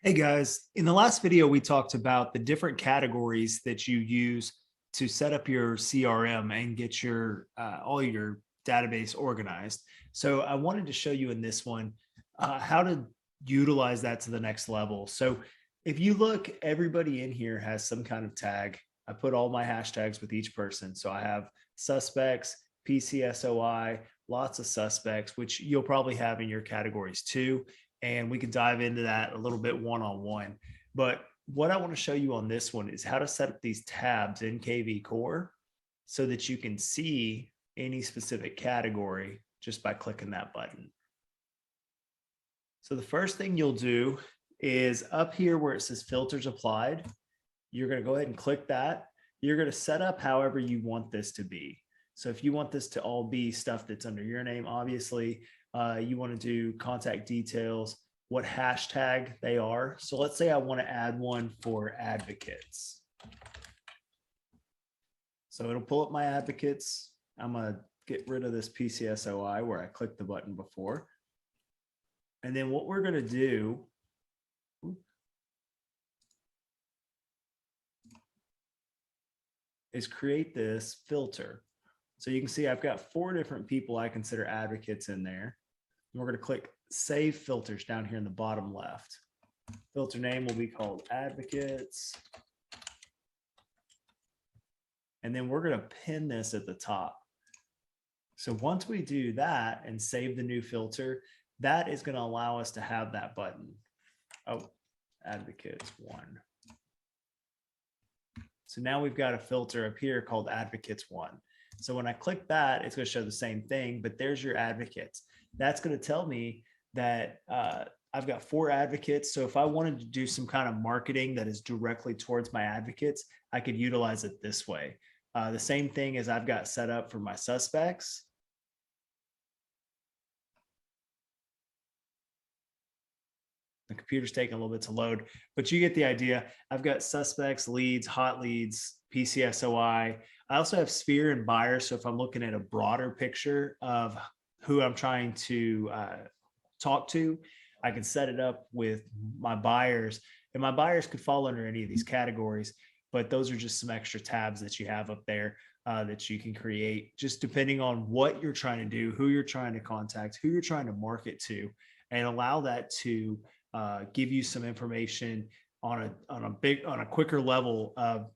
Hey guys, in the last video, we talked about the different categories that you use to set up your CRM and get your all your database organized. So I wanted to show you in this one how to utilize that to the next level. So if you look, everybody in here has some kind of tag. I put all my hashtags with each person. So I have suspects, PCSOI, lots of suspects, which you'll probably have in your categories too, and we can dive into that a little bit one-on-one. But what I want to show you on this one is how to set up these tabs in KVCore so that you can see any specific category just by clicking that button. So the first thing you'll do is up here where it says filters applied, you're going to go ahead and click that. You're going to set up however you want this to be. So if you want this to all be stuff that's under your name, obviously, you want to do contact details, what hashtag they are. So let's say I want to add one for advocates. So it'll pull up my advocates. I'm going to get rid of this PCSOI where I clicked the button before. And then what we're going to do is create this filter. So you can see I've got 4 different people I consider advocates in there. And we're going to click Save Filters down here in the bottom left. Filter name will be called Advocates. And then we're going to pin this at the top. So once we do that and save the new filter, that is going to allow us to have that button. Oh, Advocates 1. So now we've got a filter up here called Advocates 1. So when I click that, it's going to show the same thing, but there's your advocates. That's going to tell me that I've got 4 advocates. So if I wanted to do some kind of marketing that is directly towards my advocates, I could utilize it this way. The same thing as I've got set up for my suspects. The computer's taking a little bit to load, but you get the idea. I've got suspects, leads, hot leads, PCSOI. I also have sphere and buyer. So if I'm looking at a broader picture of who I'm trying to talk to, I can set it up with my buyers, and my buyers could fall under any of these categories, but those are just some extra tabs that you have up there that you can create just depending on what you're trying to do, who you're trying to contact, who you're trying to market to, and allow that to give you some information on a quicker level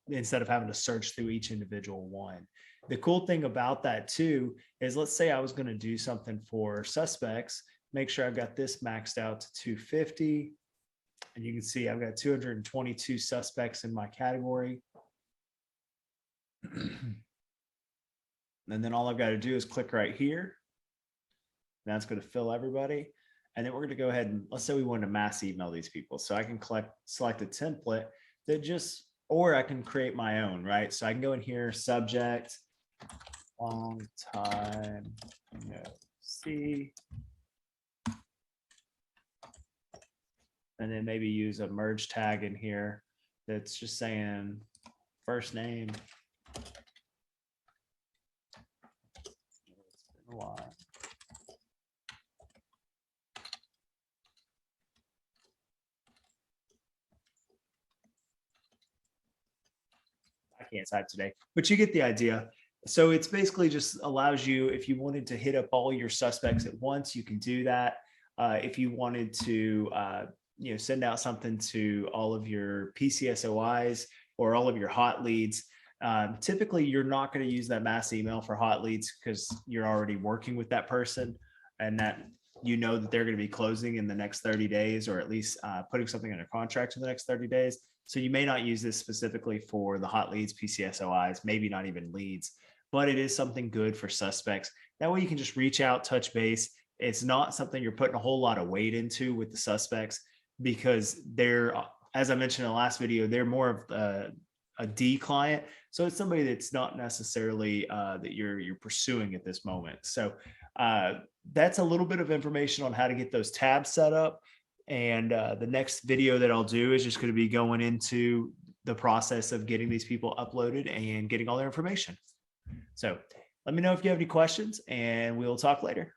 instead of having to search through each individual one. The cool thing about that too is, let's say I was going to do something for suspects, make sure I've got this maxed out to 250. And you can see I've got 222 suspects in my category. And then all I've got to do is click right here. That's going to fill everybody. And then we're going to go ahead and, let's say we want to mass email these people. So I can select a template that or I can create my own, right? So I can go in here, subject, long time no see. And then maybe use a merge tag in here that's just saying first name. It's been a while. I can't type today, but you get the idea. So it's basically just allows you, if you wanted to hit up all your suspects at once, you can do that. If you wanted to, send out something to all of your PCSOIs or all of your hot leads. Typically, you're not going to use that mass email for hot leads because you're already working with that person, and that that they're going to be closing in the next 30 days, or at least putting something under contract in the next 30 days. So you may not use this specifically for the hot leads, PCSOIs, maybe not even leads, but it is something good for suspects. That way you can just reach out, touch base. It's not something you're putting a whole lot of weight into with the suspects, because they're, as I mentioned in the last video, they're more of a D client. So it's somebody that's not necessarily that you're pursuing at this moment. So that's a little bit of information on how to get those tabs set up. And the next video that I'll do is just going to be going into the process of getting these people uploaded and getting all their information. So let me know if you have any questions, and we'll talk later.